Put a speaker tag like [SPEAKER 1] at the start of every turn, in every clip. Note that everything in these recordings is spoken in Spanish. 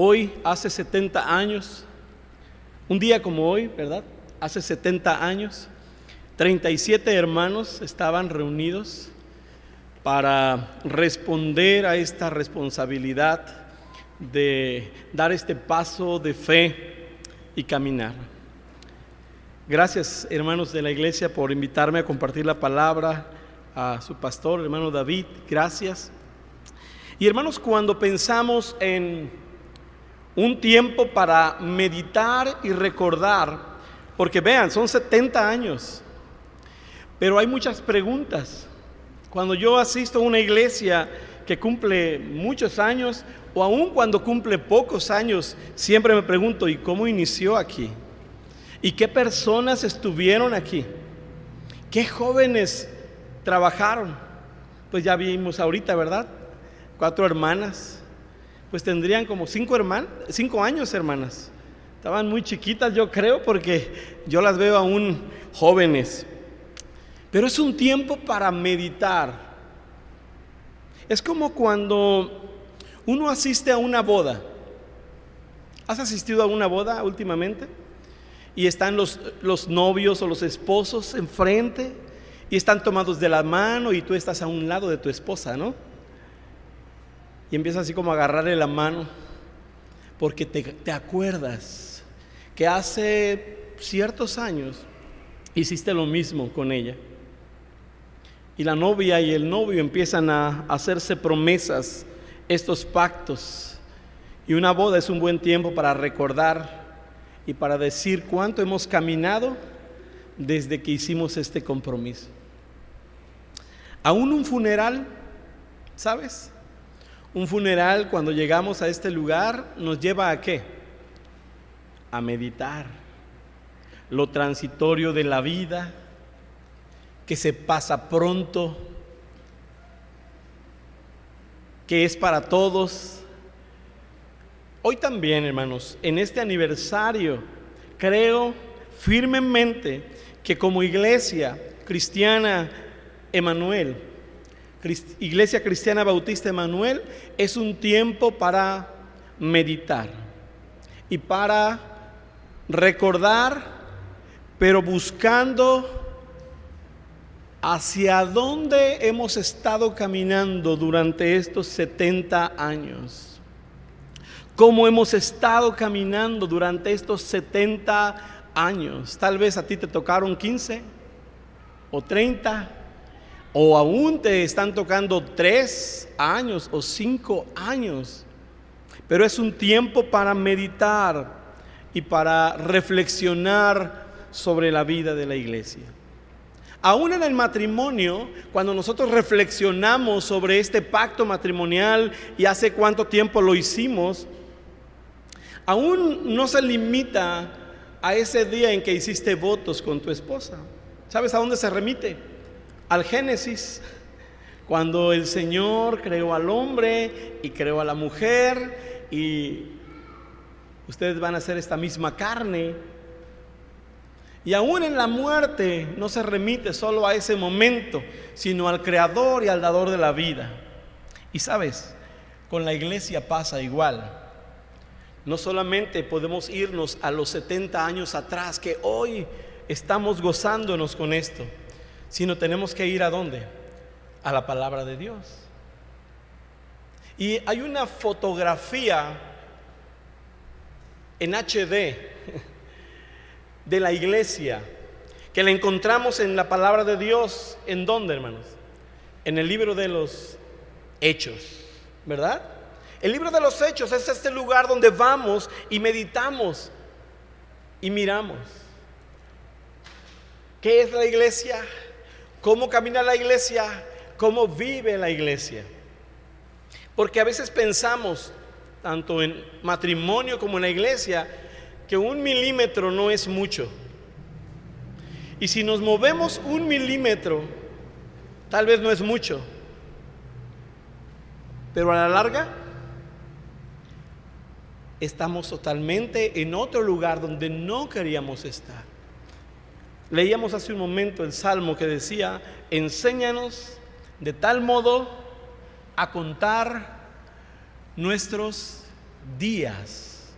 [SPEAKER 1] Hoy, hace 70 años, un día como hoy, ¿verdad? Hace 70 años, 37 hermanos estaban reunidos para responder a esta responsabilidad de dar este paso de fe y caminar. Gracias, hermanos de la iglesia, por invitarme a compartir la palabra, a su pastor, hermano David, gracias. Y hermanos, cuando pensamos en un tiempo para meditar y recordar, porque vean, son 70 años, pero hay muchas preguntas. Cuando yo asisto a una iglesia que cumple muchos años, o aún cuando cumple pocos años, siempre me pregunto, ¿y cómo inició aquí? ¿Y qué personas estuvieron aquí? ¿Qué jóvenes trabajaron? Pues ya vimos ahorita, ¿verdad? 4 hermanas, pues tendrían como 5 años, hermanas. Estaban muy chiquitas, yo creo, porque yo las veo aún jóvenes. Pero es un tiempo para meditar. Es como cuando uno asiste a una boda. ¿Has asistido a una boda últimamente? Y están los novios o los esposos enfrente y están tomados de la mano y tú estás a un lado de tu esposa, ¿no? Y empiezas así como a agarrarle la mano porque te acuerdas que hace ciertos años hiciste lo mismo con ella. Y la novia y el novio empiezan a hacerse promesas, estos pactos. Y una boda es un buen tiempo para recordar y para decir cuánto hemos caminado desde que hicimos este compromiso. Aún un funeral, ¿sabes? Un funeral, cuando llegamos a este lugar, nos lleva ¿a qué? A meditar lo transitorio de la vida, que se pasa pronto, que es para todos. Hoy también, hermanos, en este aniversario, creo firmemente que como iglesia cristiana Emanuel, Iglesia Cristiana Bautista Emanuel, es un tiempo para meditar y para recordar, pero buscando hacia dónde hemos estado caminando durante estos 70 años. Cómo hemos estado caminando durante estos 70 años. Tal vez a ti te tocaron 15 o 30, o aún te están tocando 3 años o 5 años. Pero es un tiempo para meditar y para reflexionar sobre la vida de la iglesia. Aún en el matrimonio, cuando nosotros reflexionamos sobre este pacto matrimonial y hace cuánto tiempo lo hicimos, aún no se limita a ese día en que hiciste votos con tu esposa. ¿Sabes a dónde se remite? Al Génesis, cuando el Señor creó al hombre y creó a la mujer y ustedes van a ser esta misma carne. Y aún en la muerte no se remite solo a ese momento, sino al Creador y al Dador de la vida. Y sabes, con la iglesia pasa igual. No solamente podemos irnos a los 70 años atrás, que hoy estamos gozándonos con esto, sino tenemos que ir ¿a dónde? A la palabra de Dios. Y hay una fotografía en HD de la iglesia que la encontramos en la palabra de Dios. ¿En dónde, hermanos? En el libro de los Hechos, ¿verdad? El libro de los Hechos es este lugar donde vamos y meditamos y miramos qué es la iglesia, cómo camina la iglesia, cómo vive la iglesia. Porque a veces pensamos, tanto en matrimonio como en la iglesia, que 1 milímetro no es mucho. Y si nos movemos 1 milímetro, tal vez no es mucho, pero a la larga estamos totalmente en otro lugar donde no queríamos estar. Leíamos hace un momento el salmo que decía: enséñanos de tal modo a contar nuestros días.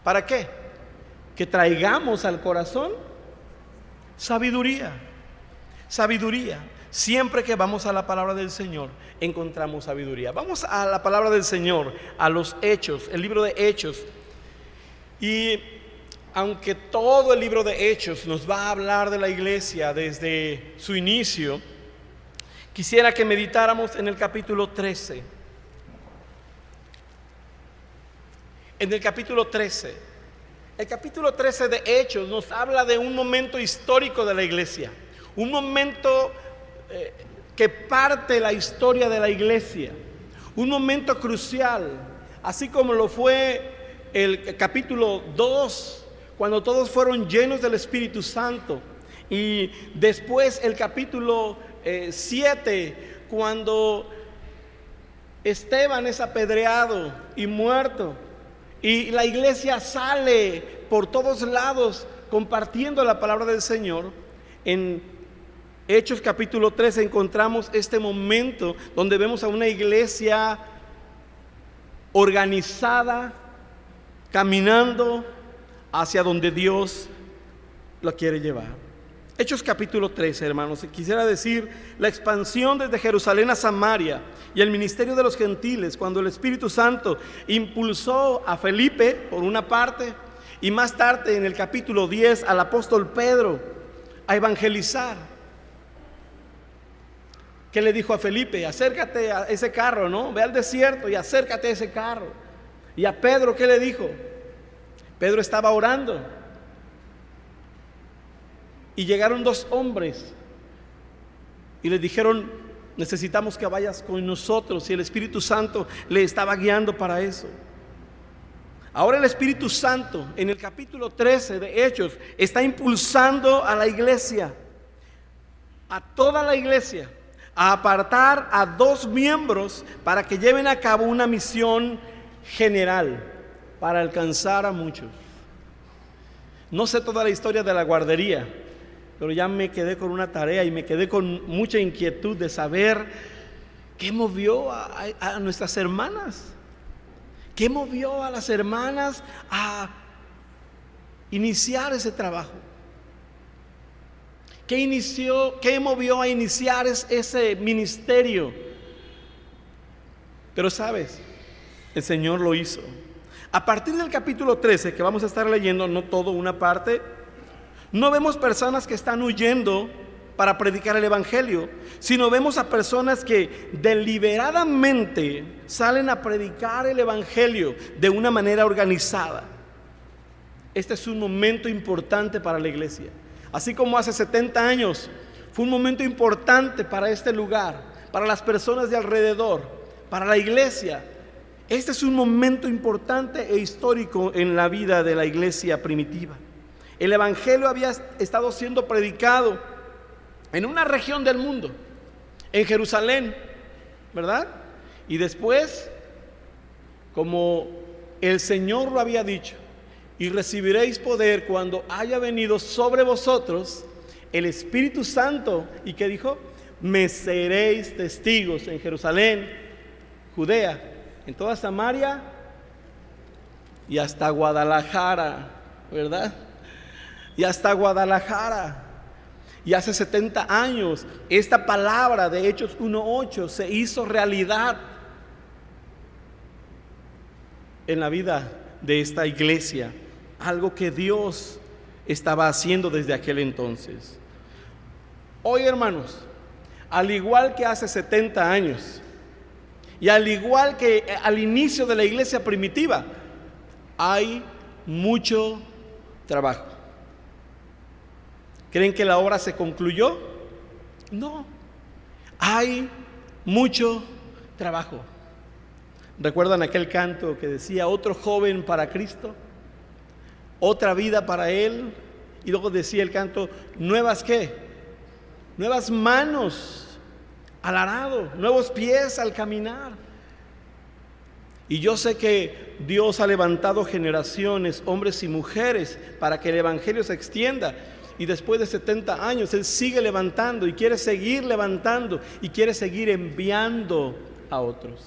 [SPEAKER 1] ¿Para qué? Que traigamos al corazón sabiduría. Sabiduría. Siempre que vamos a la palabra del Señor, encontramos sabiduría. Vamos a la palabra del Señor, a los Hechos, el libro de Hechos. Y aunque todo el libro de Hechos nos va a hablar de la iglesia desde su inicio, quisiera que meditáramos en el capítulo 13. En el capítulo 13. El capítulo 13 de Hechos nos habla de un momento histórico de la iglesia. Un momento que parte la historia de la iglesia. Un momento crucial. Así como lo fue el capítulo 2, cuando todos fueron llenos del Espíritu Santo. Y después el capítulo 7, cuando Esteban es apedreado y muerto, y la iglesia sale por todos lados compartiendo la palabra del Señor. En Hechos capítulo 13 encontramos este momento donde vemos a una iglesia organizada, caminando hacia donde Dios lo quiere llevar. Hechos capítulo 13, hermanos, quisiera decir la expansión desde Jerusalén a Samaria y el ministerio de los gentiles, cuando el Espíritu Santo impulsó a Felipe por una parte, y más tarde en el capítulo 10 al apóstol Pedro a evangelizar. ¿Qué le dijo a Felipe? Acércate a ese carro, ¿no? Ve al desierto y acércate a ese carro. Y a Pedro, ¿qué le dijo? Pedro estaba orando. Y llegaron dos hombres y le dijeron: necesitamos que vayas con nosotros. Y el Espíritu Santo le estaba guiando para eso. Ahora el Espíritu Santo en el capítulo 13 de Hechos está impulsando a la iglesia, a toda la iglesia, a apartar a dos miembros para que lleven a cabo una misión general para alcanzar a muchos. No sé toda la historia de la guardería, pero ya me quedé con una tarea y me quedé con mucha inquietud de saber qué movió a nuestras hermanas. ¿Qué movió a las hermanas a iniciar ese trabajo? ¿Qué movió a iniciar ese ministerio? Pero sabes, el Señor lo hizo. A partir del capítulo 13, que vamos a estar leyendo, no todo, una parte, no vemos personas que están huyendo para predicar el evangelio, sino vemos a personas que deliberadamente salen a predicar el evangelio de una manera organizada. Este es un momento importante para la iglesia. Así como hace 70 años fue un momento importante para este lugar, para las personas de alrededor, para la iglesia. Este es un momento importante e histórico en la vida de la iglesia primitiva. El evangelio había estado siendo predicado en una región del mundo, en Jerusalén, ¿verdad? Y después, como el Señor lo había dicho: y recibiréis poder cuando haya venido sobre vosotros el Espíritu Santo. ¿Y qué dijo? Me seréis testigos en Jerusalén, Judea, en toda Samaria y hasta Guadalajara, ¿verdad? Y hasta Guadalajara. Y hace 70 años esta palabra de Hechos 1:8 se hizo realidad en la vida de esta iglesia. Algo que Dios estaba haciendo desde aquel entonces. Hoy, hermanos, al igual que hace 70 años y al igual que al inicio de la iglesia primitiva, hay mucho trabajo. ¿Creen que la obra se concluyó? No, hay mucho trabajo. ¿Recuerdan aquel canto que decía: otro joven para Cristo, otra vida para Él? Y luego decía el canto: nuevas ¿qué? Nuevas manos al arado, nuevos pies al caminar. Y yo sé que Dios ha levantado generaciones, hombres y mujeres, para que el evangelio se extienda. Y después de 70 años Él sigue levantando y quiere seguir levantando y quiere seguir enviando a otros.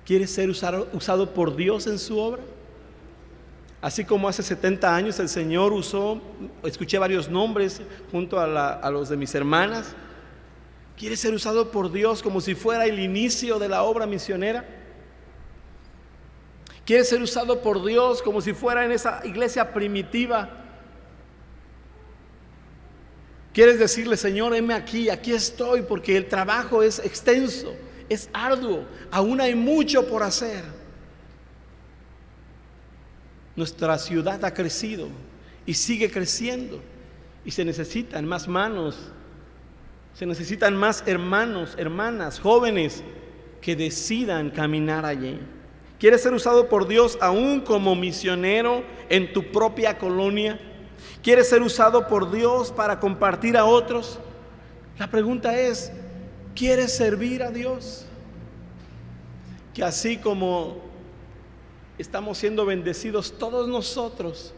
[SPEAKER 1] ¿Quieres ser usado por Dios en su obra? Así como hace 70 años el Señor usó, escuché varios nombres junto a los de mis hermanas. ¿Quieres ser usado por Dios como si fuera el inicio de la obra misionera? ¿Quieres ser usado por Dios como si fuera en esa iglesia primitiva? ¿Quieres decirle, Señor, heme aquí estoy, porque el trabajo es extenso, es arduo, aún hay mucho por hacer? Nuestra ciudad ha crecido y sigue creciendo, y se necesitan más manos, se necesitan más hermanos, hermanas, jóvenes que decidan caminar allí. ¿Quieres ser usado por Dios aún como misionero en tu propia colonia? ¿Quieres ser usado por Dios para compartir a otros? La pregunta es, ¿quieres servir a Dios? Que así como estamos siendo bendecidos todos nosotros,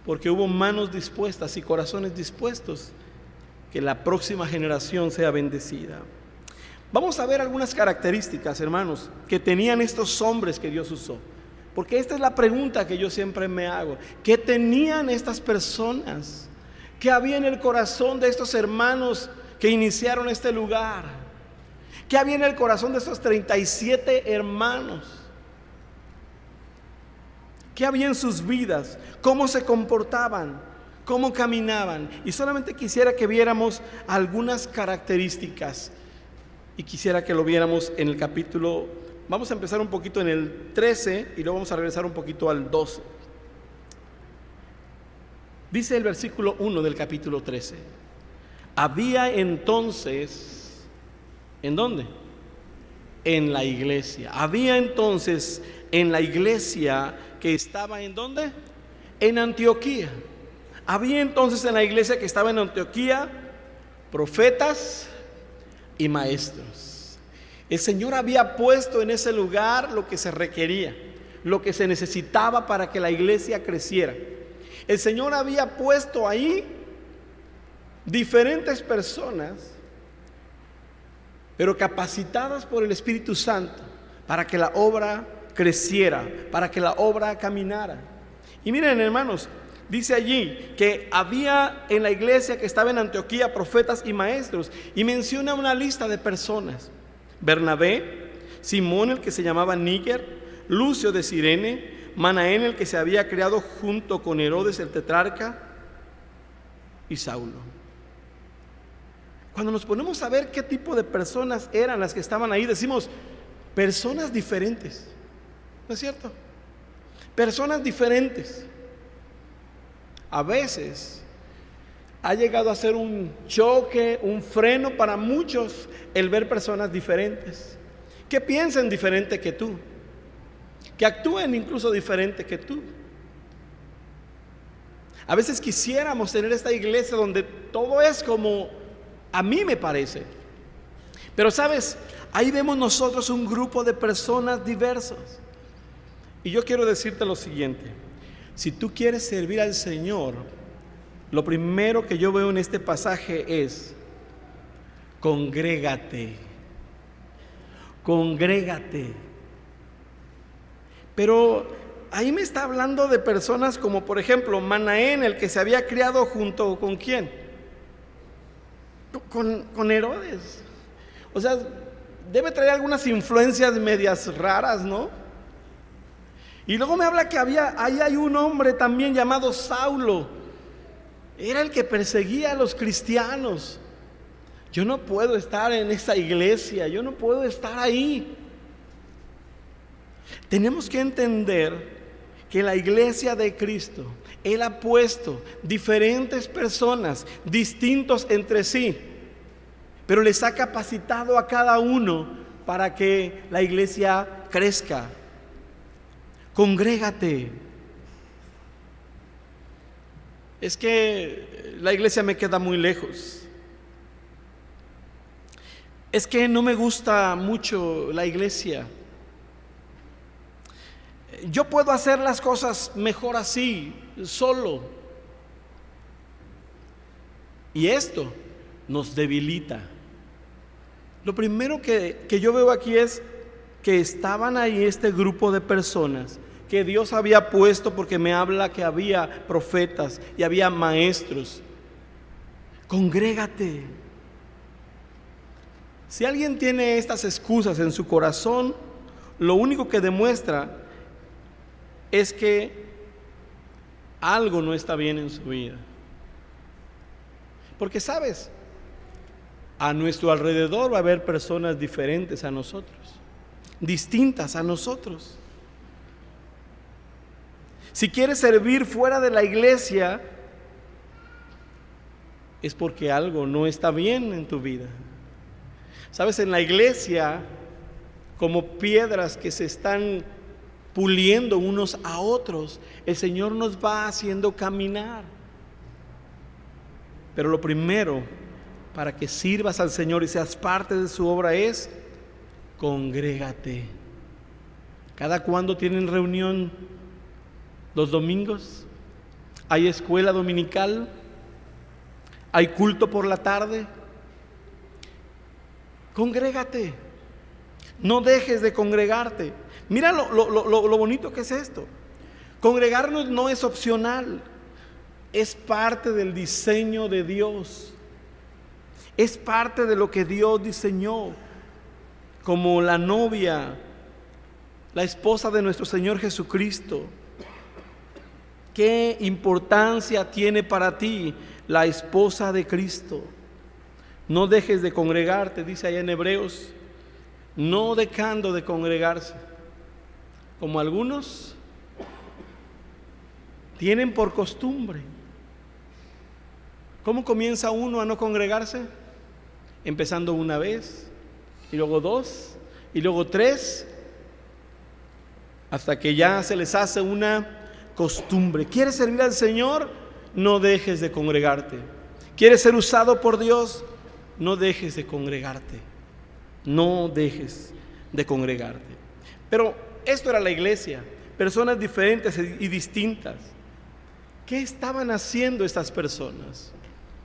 [SPEAKER 1] porque hubo manos dispuestas y corazones dispuestos, que la próxima generación sea bendecida. Vamos a ver algunas características, hermanos, que tenían estos hombres que Dios usó. Porque esta es la pregunta que yo siempre me hago. ¿Qué tenían estas personas? ¿Qué había en el corazón de estos hermanos que iniciaron este lugar? ¿Qué había en el corazón de estos 37 hermanos? ¿Qué había en sus vidas? ¿Cómo se comportaban? ¿Cómo caminaban? Y solamente quisiera que viéramos algunas características. Y quisiera que lo viéramos en el capítulo. Vamos a empezar un poquito en el 13 y luego vamos a regresar un poquito al 12. Dice el versículo 1 del capítulo 13. Había entonces, ¿en dónde? En la iglesia. Había entonces en la iglesia que estaba ¿en dónde? En Antioquía. Había entonces en la iglesia que estaba en Antioquía profetas y maestros. El Señor había puesto en ese lugar lo que se requería, lo que se necesitaba para que la iglesia creciera. El Señor había puesto ahí diferentes personas, pero capacitadas por el Espíritu Santo para que la obra creciera, para que la obra caminara. Y miren, hermanos, dice allí que había en la iglesia que estaba en Antioquía profetas y maestros, y menciona una lista de personas: Bernabé, Simón el que se llamaba Níger, Lucio de Cirene, Manaén el que se había criado junto con Herodes el tetrarca, y Saulo. Cuando nos ponemos a ver qué tipo de personas eran las que estaban ahí, decimos, personas diferentes, ¿no es cierto? Personas diferentes. A veces ha llegado a ser un choque, un freno para muchos el ver personas diferentes, que piensen diferente que tú, que actúen incluso diferente que tú. A veces quisiéramos tener esta iglesia donde todo es como a mí me parece. Pero sabes, ahí vemos nosotros un grupo de personas diversas. Y yo quiero decirte lo siguiente: si tú quieres servir al Señor, lo primero que yo veo en este pasaje es: congrégate. Congrégate. Pero ahí me está hablando de personas como, por ejemplo, Manaén, el que se había criado junto con ¿quién? Con Herodes. O sea, debe traer algunas influencias medias raras, ¿no? Y luego me habla que ahí hay un hombre también llamado Saulo. Era el que perseguía a los cristianos. Yo no puedo estar en esa iglesia, yo no puedo estar ahí. Tenemos que entender que la iglesia de Cristo, Él ha puesto diferentes personas, distintos entre sí, pero les ha capacitado a cada uno para que la iglesia crezca. Congrégate. Es que la iglesia me queda muy lejos. Es que no me gusta mucho la iglesia. Yo puedo hacer las cosas mejor así, solo. Y esto nos debilita. Lo primero que yo veo aquí es que estaban ahí este grupo de personas que Dios había puesto, porque me habla que había profetas y había maestros. Congrégate. Si alguien tiene estas excusas en su corazón, lo único que demuestra es que algo no está bien en su vida. Porque sabes, a nuestro alrededor va a haber personas diferentes a nosotros, distintas a nosotros. Si quieres servir fuera de la iglesia, es porque algo no está bien en tu vida. Sabes, en la iglesia, como piedras que se están puliendo unos a otros, el Señor nos va haciendo caminar. Pero lo primero para que sirvas al Señor y seas parte de su obra es: congrégate. ¿Cada cuándo tienen reunión? ¿Los domingos? ¿Hay escuela dominical? ¿Hay culto por la tarde? Congrégate. No dejes de congregarte. Mira lo bonito que es esto. Congregarnos no es opcional, es parte del diseño de Dios. Es parte de lo que Dios diseñó, como la novia, la esposa de nuestro Señor Jesucristo. ¿Qué importancia tiene para ti la esposa de Cristo? No dejes de congregarte, dice allá en Hebreos, no dejando de congregarse, como algunos tienen por costumbre. ¿Cómo comienza uno a no congregarse? Empezando una vez, y luego dos, y luego tres, hasta que ya se les hace una costumbre. ¿Quieres servir al Señor? No dejes de congregarte. ¿Quieres ser usado por Dios? No dejes de congregarte. No dejes de congregarte. Pero esto era la iglesia, personas diferentes y distintas. ¿Qué estaban haciendo estas personas?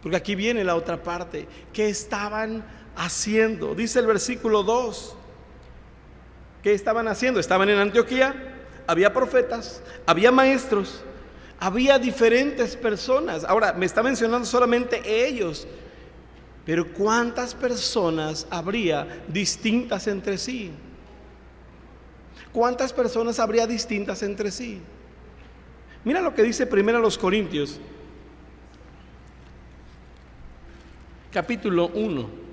[SPEAKER 1] Porque aquí viene la otra parte. ¿Qué estaban haciendo? Dice el versículo 2. ¿Qué estaban haciendo? Estaban en Antioquía, había profetas, había maestros, había diferentes personas. Ahora, me está mencionando solamente ellos, pero ¿cuántas personas habría distintas entre sí? ¿Cuántas personas habría distintas entre sí? Mira lo que dice 1 Corintios, capítulo 1.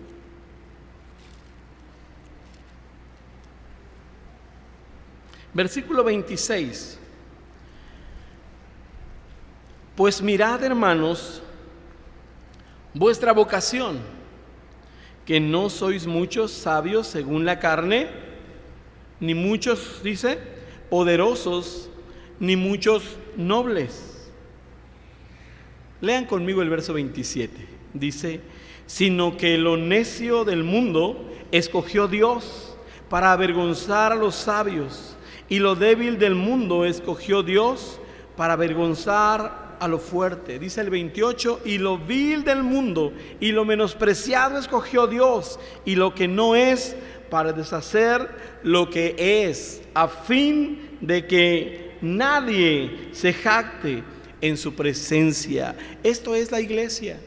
[SPEAKER 1] Versículo 26. Pues mirad, hermanos, vuestra vocación, que no sois muchos sabios según la carne, ni muchos, dice, poderosos, ni muchos nobles. Lean conmigo el verso 27. Dice: sino que lo necio del mundo escogió Dios para avergonzar a los sabios, y lo débil del mundo escogió Dios para avergonzar a lo fuerte. Dice el 28: y lo vil del mundo y lo menospreciado escogió Dios, y lo que no es, para deshacer lo que es, a fin de que nadie se jacte en su presencia. Esto es la iglesia.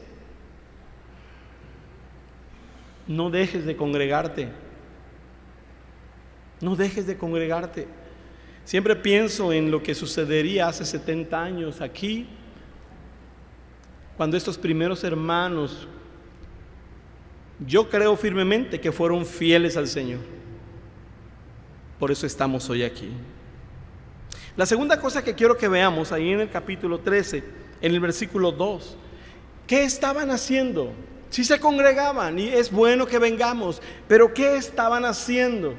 [SPEAKER 1] No dejes de congregarte. No dejes de congregarte. Siempre pienso en lo que sucedería hace 70 años aquí, cuando estos primeros hermanos, yo creo firmemente que fueron fieles al Señor. Por eso estamos hoy aquí. La segunda cosa que quiero que veamos ahí en el capítulo 13, en el versículo 2, ¿qué estaban haciendo? Sí se congregaban y es bueno que vengamos, pero ¿qué estaban haciendo?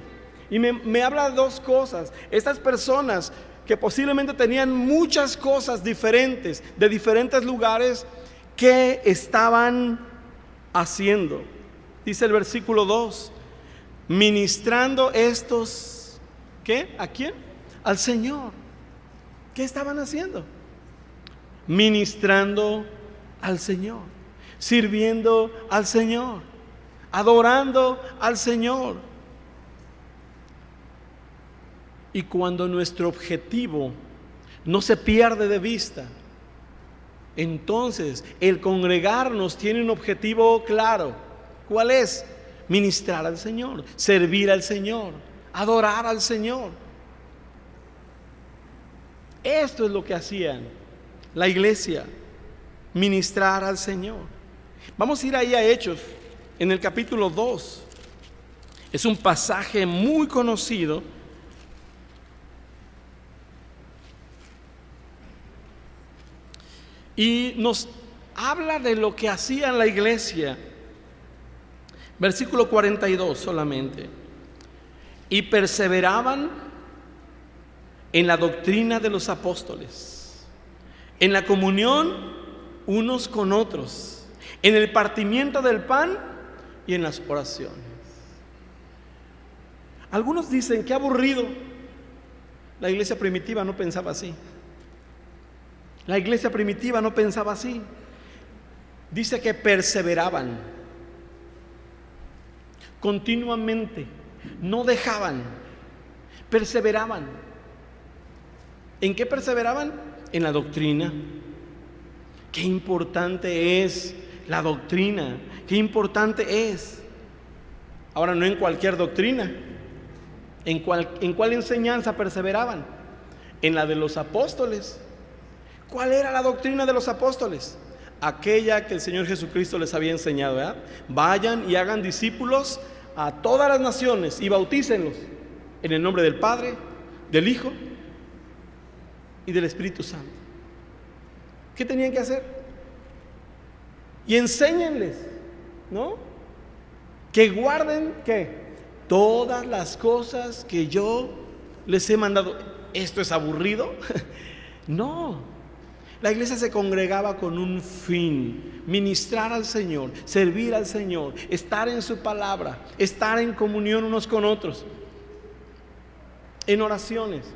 [SPEAKER 1] Y me habla de dos cosas. Estas personas que posiblemente tenían muchas cosas diferentes, de diferentes lugares, ¿qué estaban haciendo? Dice el versículo 2, ministrando estos, ¿qué? ¿A quién? Al Señor. ¿Qué estaban haciendo? Ministrando al Señor, sirviendo al Señor. adorando al Señor. Y cuando nuestro objetivo no se pierde de vista, entonces el congregarnos tiene un objetivo claro. ¿Cuál es? Ministrar al Señor, servir al Señor, adorar al Señor. Esto es lo que hacían la iglesia, ministrar al Señor. Vamos a ir ahí a Hechos, en el capítulo 2. Es un pasaje muy conocido. Y nos habla de lo que hacía la iglesia. Versículo 42 solamente. Y perseveraban en la doctrina de los apóstoles, en la comunión unos con otros, en el partimiento del pan y en las oraciones. Algunos dicen, qué aburrido. La iglesia primitiva no pensaba así. La iglesia primitiva no pensaba así. Dice que perseveraban continuamente, no dejaban, perseveraban. ¿En qué perseveraban? En la doctrina. Qué importante es la doctrina, qué importante es. Ahora, no en cualquier doctrina. ¿En cuál enseñanza perseveraban? En la de los apóstoles. ¿Cuál era la doctrina de los apóstoles? Aquella que el Señor Jesucristo les había enseñado, ¿verdad? Vayan y hagan discípulos a todas las naciones y bautícenlos en el nombre del Padre, del Hijo y del Espíritu Santo. ¿Qué tenían que hacer? Y enséñenles, ¿no? Que guarden, ¿qué? Todas las cosas que yo les he mandado. ¿Esto es aburrido? No. La iglesia se congregaba con un fin: ministrar al Señor, servir al Señor, estar en su palabra, estar en comunión unos con otros, en oraciones,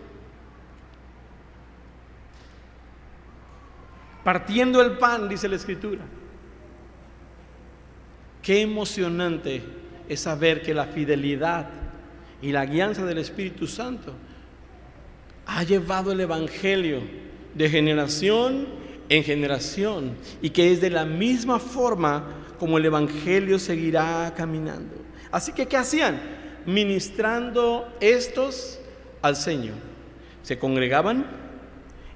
[SPEAKER 1] partiendo el pan, dice la Escritura. Qué emocionante es saber que la fidelidad y la guianza del Espíritu Santo ha llevado el Evangelio de generación en generación, y que es de la misma forma como el Evangelio seguirá caminando. Así que, ¿qué hacían? Ministrando estos al Señor. Se congregaban,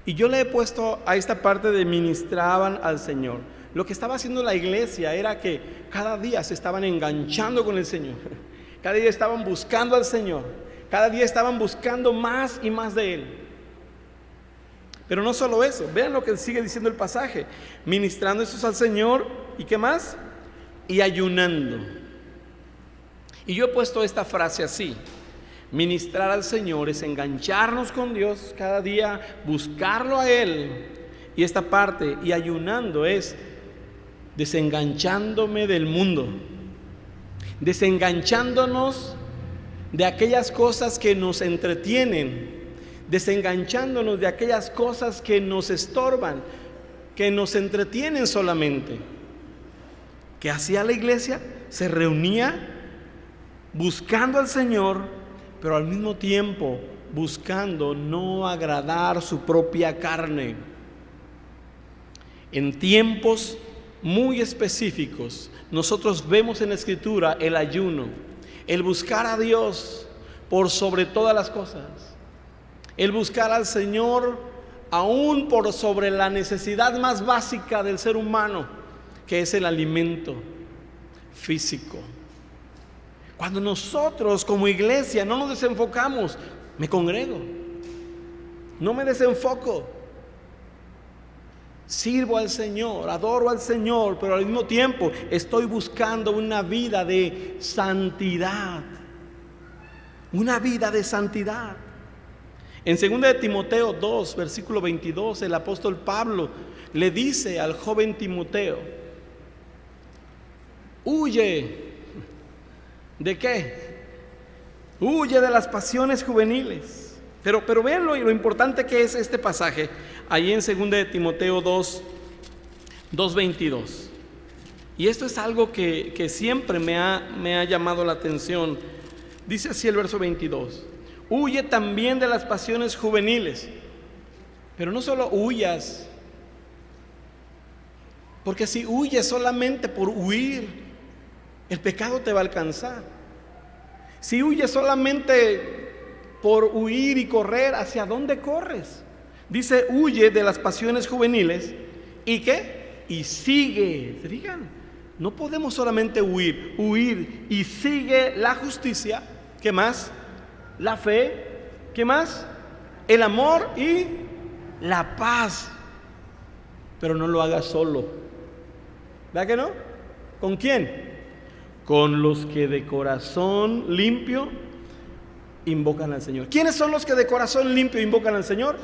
[SPEAKER 1] y yo le he puesto a esta parte de ministraban al Señor. Lo que estaba haciendo la iglesia era que cada día se estaban enganchando con el Señor, cada día estaban buscando al Señor, cada día estaban buscando más y más de Él. Pero no solo eso, vean lo que sigue diciendo el pasaje: ministrando estos al Señor, ¿y qué más? Y ayunando. Y yo he puesto esta frase así: ministrar al Señor es engancharnos con Dios cada día, buscarlo a Él. Y esta parte, y ayunando, es desenganchándome del mundo, desenganchándonos de aquellas cosas que nos entretienen, desenganchándonos de aquellas cosas que nos estorban, que nos entretienen solamente. ¿Qué hacía la iglesia? Se reunía buscando al Señor, pero al mismo tiempo buscando no agradar su propia carne. En tiempos muy específicos, nosotros vemos en la Escritura el ayuno, el buscar a Dios por sobre todas las cosas, el buscar al Señor aún por sobre la necesidad más básica del ser humano, que es el alimento físico. Cuando nosotros como iglesia no nos desenfocamos, me congrego, no me desenfoco, sirvo al Señor, adoro al Señor, pero al mismo tiempo estoy buscando una vida de santidad, una vida de santidad. En 2 de Timoteo 2, versículo 22, el apóstol Pablo le dice al joven Timoteo: huye. ¿De qué? Huye de las pasiones juveniles. Pero vean lo importante que es este pasaje, ahí en 2 de Timoteo 2, 22. Y esto es algo que siempre me ha llamado la atención. Dice así el verso 22: huye también de las pasiones juveniles. Pero no solo huyas, porque si huyes solamente por huir, el pecado te va a alcanzar. Si huyes solamente por huir y correr, ¿hacia dónde corres? Dice, huye de las pasiones juveniles. ¿Y qué? Y sigue. ¿Se fijan? No podemos solamente huir y sigue la justicia. ¿Qué más? La fe. ¿Qué más? El amor y la paz. Pero no lo hagas solo. ¿Verdad que no? ¿Con quién? Con los que de corazón limpio invocan al Señor. ¿Quiénes son los que de corazón limpio invocan al Señor?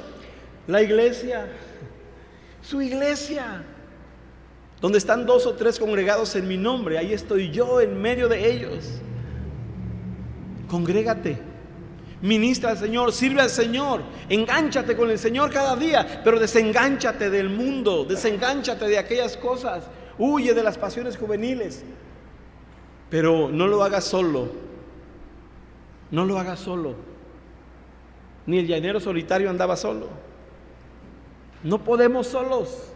[SPEAKER 1] La iglesia. Su iglesia. Donde están 2 o 3 congregados en mi nombre, ahí estoy yo en medio de ellos. Congrégate, ministra al Señor, sirve al Señor, engánchate con el Señor cada día, pero desengánchate del mundo, desengánchate de aquellas cosas, huye de las pasiones juveniles, pero no lo hagas solo, no lo hagas solo. Ni el llanero solitario andaba solo. No podemos solos.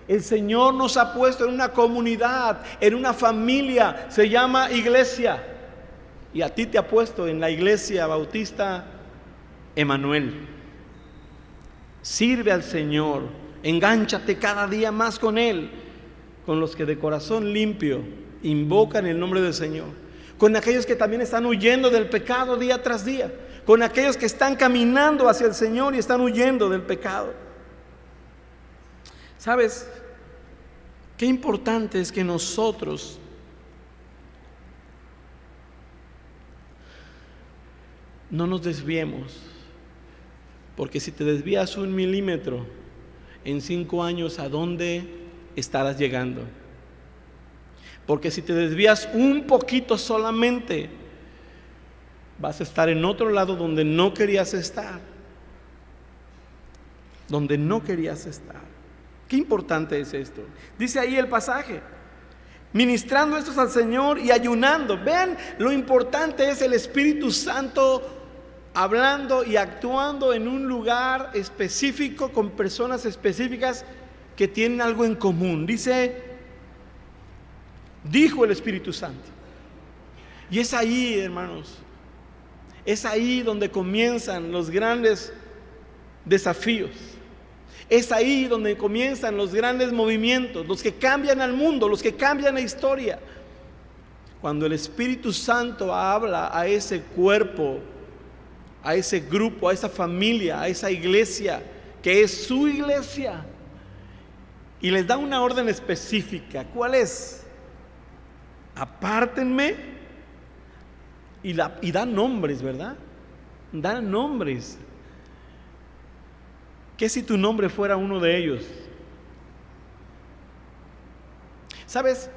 [SPEAKER 1] El Señor nos ha puesto en una comunidad, en una familia, se llama iglesia. Y a ti te ha puesto en la iglesia bautista Emanuel. Sirve al Señor, engánchate cada día más con Él, con los que de corazón limpio invocan el nombre del Señor, con aquellos que también están huyendo del pecado día tras día, con aquellos que están caminando hacia el Señor y están huyendo del pecado. ¿Sabes? Qué importante es que nosotros no nos desviemos, porque si te desvías 1 milímetro, en 5 años, ¿a dónde estarás llegando? Porque si te desvías un poquito solamente, vas a estar en otro lado donde no querías estar, donde no querías estar. Qué importante es esto. Dice ahí el pasaje, ministrando estos al Señor y ayunando. Vean lo importante es el Espíritu Santo hablando y actuando en un lugar específico con personas específicas que tienen algo en común. Dijo el Espíritu Santo. Y es ahí, hermanos, es ahí donde comienzan los grandes desafíos. Es ahí donde comienzan los grandes movimientos, los que cambian al mundo, los que cambian la historia. Cuando el Espíritu Santo habla a ese cuerpo, a ese grupo, a esa familia, a esa iglesia, que es su iglesia, y les da una orden específica. ¿Cuál es? Apártenme, y da nombres, ¿verdad? Da nombres. ¿Qué si tu nombre fuera uno de ellos? ¿Sabes?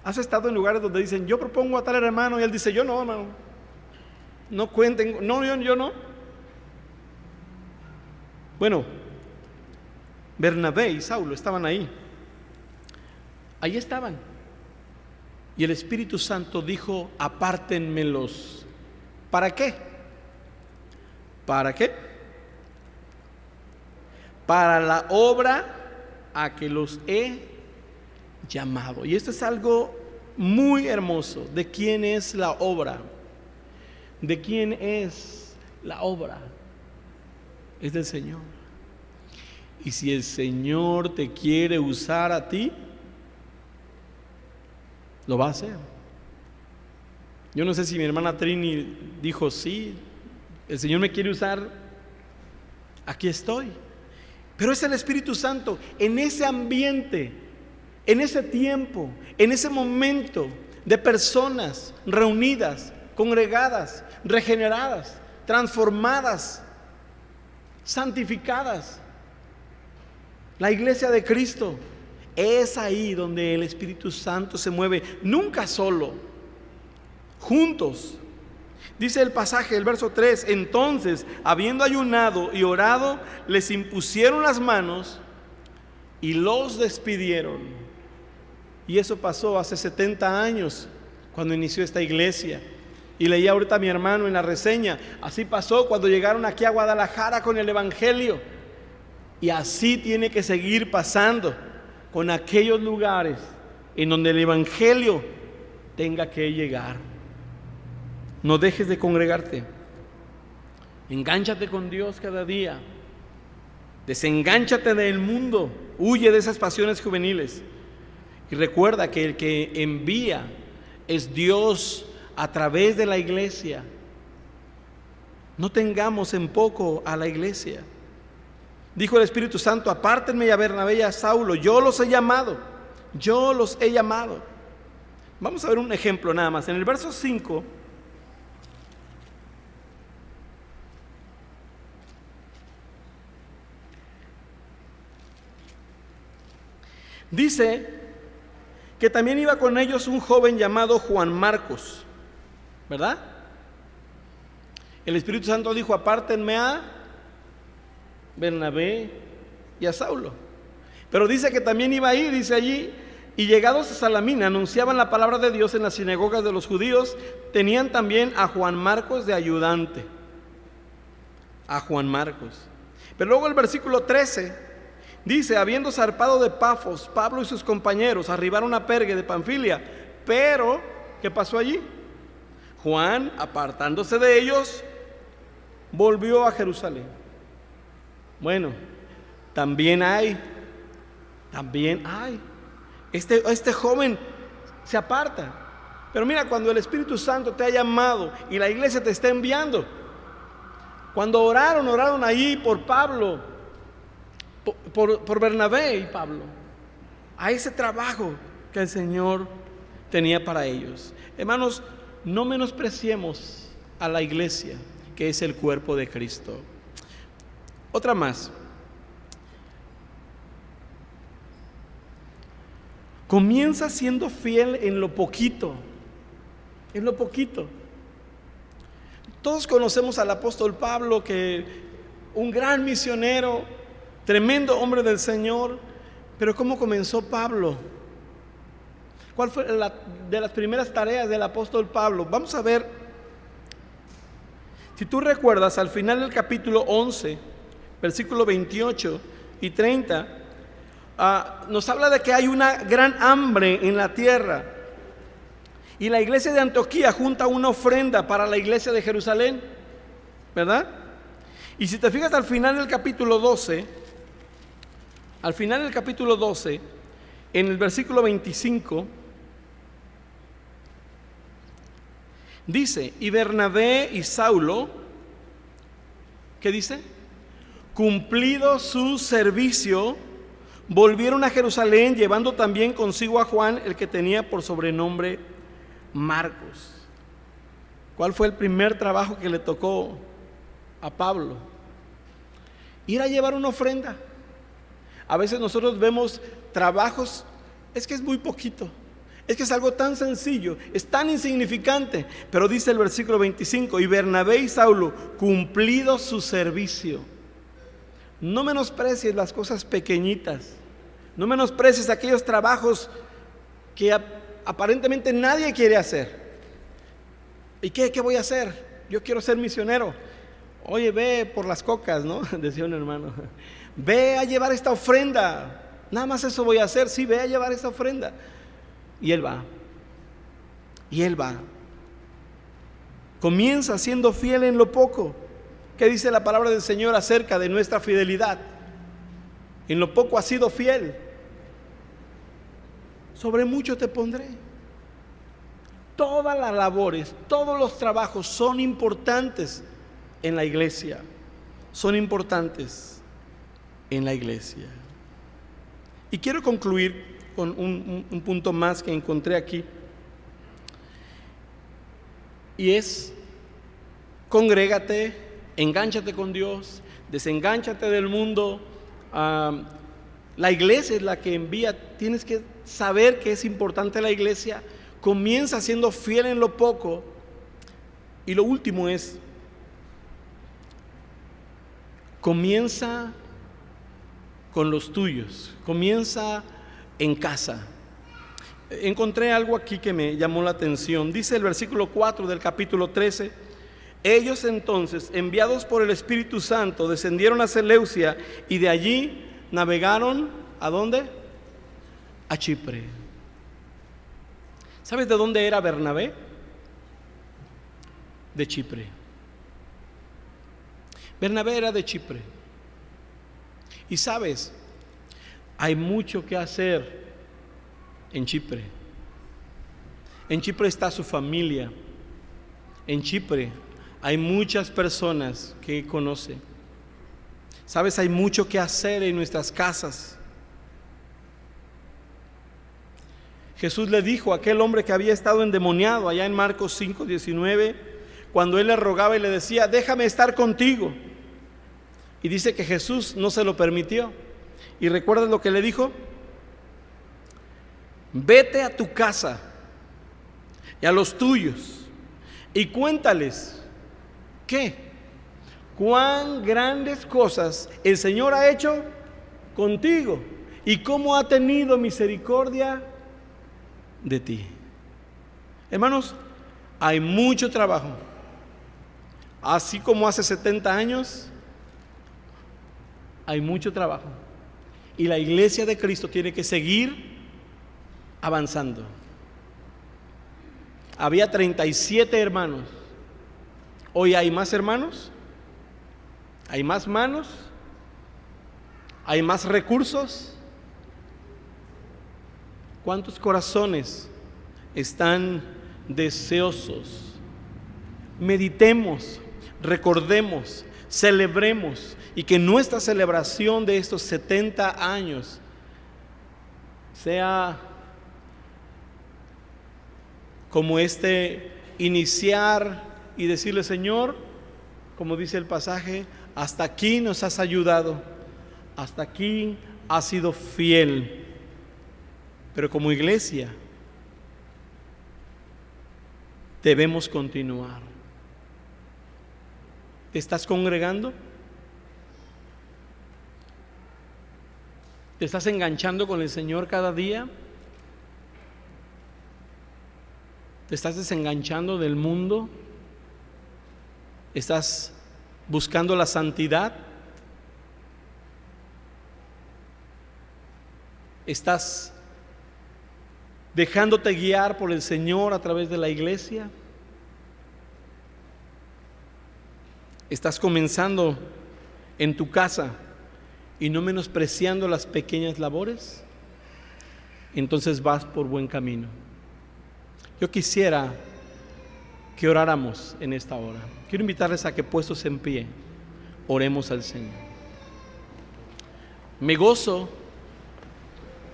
[SPEAKER 1] ¿Has estado en lugares donde dicen, yo propongo a tal hermano? Y él dice, yo no, hermano. No cuenten, no, yo no. Bueno, Bernabé y Saulo estaban ahí. Ahí estaban. Y el Espíritu Santo dijo, apártenmelos. ¿Para qué? ¿Para qué? Para la obra a que los he llamado. Y esto es algo muy hermoso. ¿De quién es la obra? ¿De quién es la obra? Es del Señor. Y si el Señor te quiere usar a ti, lo va a hacer. Yo no sé si mi hermana Trini dijo, sí, el Señor me quiere usar, aquí estoy. Pero es el Espíritu Santo en ese ambiente, en ese tiempo, en ese momento de personas reunidas, congregadas, regeneradas, transformadas, santificadas. La iglesia de Cristo, es ahí donde el Espíritu Santo se mueve, nunca solo, juntos. Dice el pasaje, el verso 3, entonces, habiendo ayunado y orado, les impusieron las manos y los despidieron. Y eso pasó hace 70 años, cuando inició esta iglesia. Y leía ahorita a mi hermano en la reseña, así pasó cuando llegaron aquí a Guadalajara con el Evangelio. Y así tiene que seguir pasando con aquellos lugares en donde el Evangelio tenga que llegar. No dejes de congregarte. Engánchate con Dios cada día. Desengánchate del mundo. Huye de esas pasiones juveniles. Y recuerda que el que envía es Dios a través de la iglesia. No tengamos en poco a la iglesia. Dijo el Espíritu Santo: apártenme a Bernabé y a Saulo, yo los he llamado. Vamos a ver un ejemplo nada más. En el verso 5 dice que también iba con ellos un joven llamado Juan Marcos, ¿verdad? El Espíritu Santo dijo: apártenme a Bernabé y a Saulo. Pero dice que también iba ahí, dice allí: y llegados a Salamina anunciaban la palabra de Dios en las sinagogas de los judíos. Tenían también a Juan Marcos de ayudante. A Juan Marcos. Pero luego el versículo 13 dice: habiendo zarpado de Pafos, Pablo y sus compañeros arribaron a Perge de Panfilia. Pero, ¿qué pasó allí? Juan, apartándose de ellos, volvió a Jerusalén. Bueno, también hay. Este joven se aparta. Pero mira, cuando el Espíritu Santo te ha llamado y la iglesia te está enviando, cuando oraron ahí por Pablo, por Bernabé y Pablo, a ese trabajo que el Señor tenía para ellos. Hermanos, no menospreciemos a la iglesia, que es el cuerpo de Cristo. Otra más. Comienza siendo fiel en lo poquito. En lo poquito. Todos conocemos al apóstol Pablo, que un gran misionero, tremendo hombre del Señor. Pero ¿cómo comenzó Pablo? ¿Cuál fue de las primeras tareas del apóstol Pablo? Vamos a ver. Si tú recuerdas, al final del capítulo 11, versículo 28 y 30, nos habla de que hay una gran hambre en la tierra. Y la iglesia de Antioquía junta una ofrenda para la iglesia de Jerusalén, ¿verdad? Y si te fijas al final del capítulo 12, en el versículo 25, dice: y Bernabé y Saulo, ¿qué dice? Cumplido su servicio, volvieron a Jerusalén, llevando también consigo a Juan, el que tenía por sobrenombre Marcos. ¿Cuál fue el primer trabajo que le tocó a Pablo? Ir a llevar una ofrenda. A veces nosotros vemos trabajos, es que es muy poquito, es que es algo tan sencillo, es tan insignificante. Pero dice el versículo 25: y Bernabé y Saulo, cumplido su servicio. No menosprecies las cosas pequeñitas. No menosprecies aquellos trabajos que aparentemente nadie quiere hacer. ¿Y qué voy a hacer? Yo quiero ser misionero. Oye, ve por las cocas, ¿no? Decía un hermano. Ve a llevar esta ofrenda. Nada más eso voy a hacer. Sí, ve a llevar esta ofrenda. Y él va. Comienza siendo fiel en lo poco. ¿Qué dice la palabra del Señor acerca de nuestra fidelidad? En lo poco has sido fiel, sobre mucho te pondré. Todas las labores, todos los trabajos son importantes en la iglesia. Son importantes en la iglesia. Y quiero concluir con un punto más que encontré aquí. Y es: congrégate, engánchate con Dios, desengánchate del mundo. La iglesia es la que envía. Tienes que saber que es importante la iglesia. Comienza siendo fiel en lo poco. Y lo último es: comienza con los tuyos, comienza en casa. encontré algo aquí que me llamó la atención. Dice el versículo 4 del capítulo 13: ellos entonces, enviados por el Espíritu Santo, descendieron a Seleucia y de allí navegaron, ¿a dónde? A Chipre. ¿Sabes de dónde era Bernabé? De Chipre. Bernabé era de Chipre. Y sabes, hay mucho que hacer en Chipre. En Chipre está su familia. En Chipre hay muchas personas que conoce. Sabes, hay mucho que hacer en nuestras casas. Jesús le dijo a aquel hombre que había estado endemoniado allá en Marcos 5:19, cuando él le rogaba y le decía: déjame estar contigo. Y dice que Jesús no se lo permitió. ¿Y recuerdas lo que le dijo? Vete a tu casa y a los tuyos y cuéntales ¿qué? Cuán grandes cosas el Señor ha hecho contigo y cómo ha tenido misericordia de ti. Hermanos, hay mucho trabajo. Así como hace 70 años, hay mucho trabajo. Y la iglesia de Cristo tiene que seguir avanzando. Había 37 hermanos. Hoy hay más hermanos, hay más manos, hay más recursos. ¿Cuántos corazones están deseosos? Meditemos, recordemos, celebremos, y que nuestra celebración de estos 70 años sea como iniciar y decirle: Señor, como dice el pasaje, hasta aquí nos has ayudado, hasta aquí has sido fiel. Pero como iglesia debemos continuar. ¿Te estás congregando? ¿Te estás enganchando con el Señor cada día? ¿Te estás desenganchando del mundo? ¿Estás buscando la santidad? ¿Estás dejándote guiar por el Señor a través de la iglesia? ¿Estás comenzando en tu casa y no menospreciando las pequeñas labores? Entonces vas por buen camino. Yo quisiera que oráramos en esta hora. Quiero invitarles a que, puestos en pie, oremos al Señor. Me gozo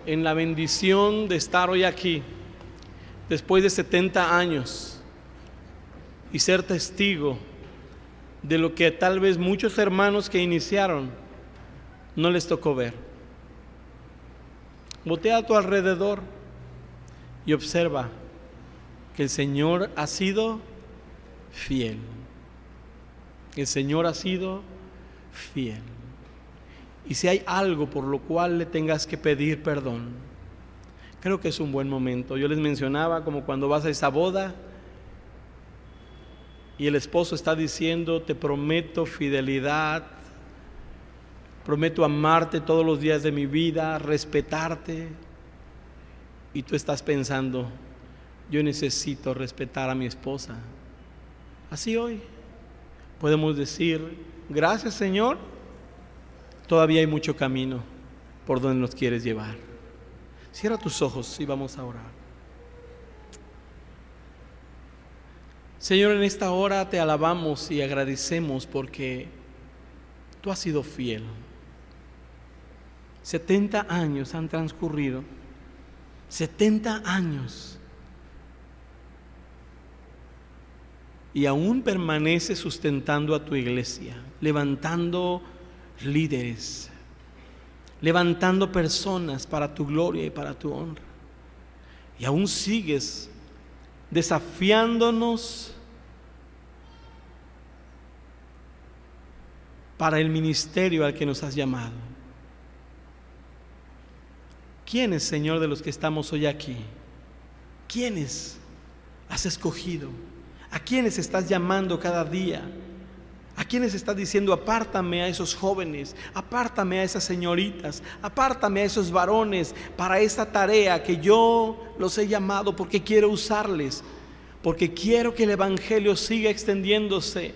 [SPEAKER 1] en la bendición de estar hoy aquí, después de 70 años, y ser testigo de lo que tal vez muchos hermanos que iniciaron no les tocó ver. Voltea a tu alrededor y observa que el Señor ha sido fiel. El Señor ha sido fiel. Y si hay algo por lo cual le tengas que pedir perdón, creo que es un buen momento. Yo les mencionaba como cuando vas a esa boda y el esposo está diciendo: te prometo fidelidad, prometo amarte todos los días de mi vida, respetarte. Y tú estás pensando: yo necesito respetar a mi esposa. Así hoy podemos decir: gracias, Señor, todavía hay mucho camino por donde nos quieres llevar. Cierra tus ojos y vamos a orar. Señor, en esta hora te alabamos y agradecemos porque tú has sido fiel. 70 años han transcurrido, 70 años, y aún permaneces sustentando a tu iglesia, levantando líderes, levantando personas para tu gloria y para tu honra. Y aún sigues desafiándonos para el ministerio al que nos has llamado. ¿Quiénes, Señor, de los que estamos hoy aquí ¿Quiénes has escogido? ¿A quiénes estás llamando cada día? ¿A quiénes estás diciendo: apártame a esos jóvenes, apártame a esas señoritas, apártame a esos varones para esta tarea que yo los he llamado, porque quiero usarles, porque quiero que el evangelio siga extendiéndose?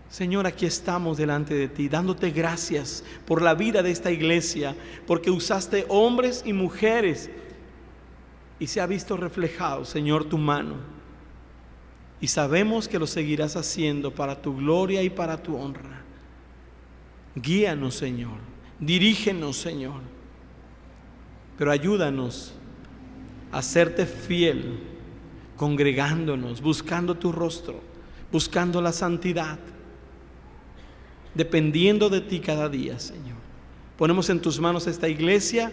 [SPEAKER 1] Señor, aquí estamos delante de ti, dándote gracias por la vida de esta iglesia, porque usaste hombres y mujeres y se ha visto reflejado, Señor, tu mano. Y sabemos que lo seguirás haciendo para tu gloria y para tu honra. Guíanos, Señor. Dirígenos, Señor. Pero ayúdanos a serte fiel, congregándonos, buscando tu rostro, buscando la santidad, dependiendo de ti cada día, Señor. Ponemos en tus manos esta iglesia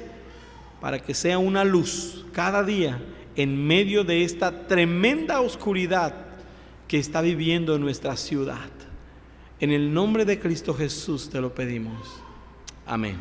[SPEAKER 1] para que sea una luz cada día en medio de esta tremenda oscuridad que está viviendo en nuestra ciudad. En el nombre de Cristo Jesús te lo pedimos. Amén.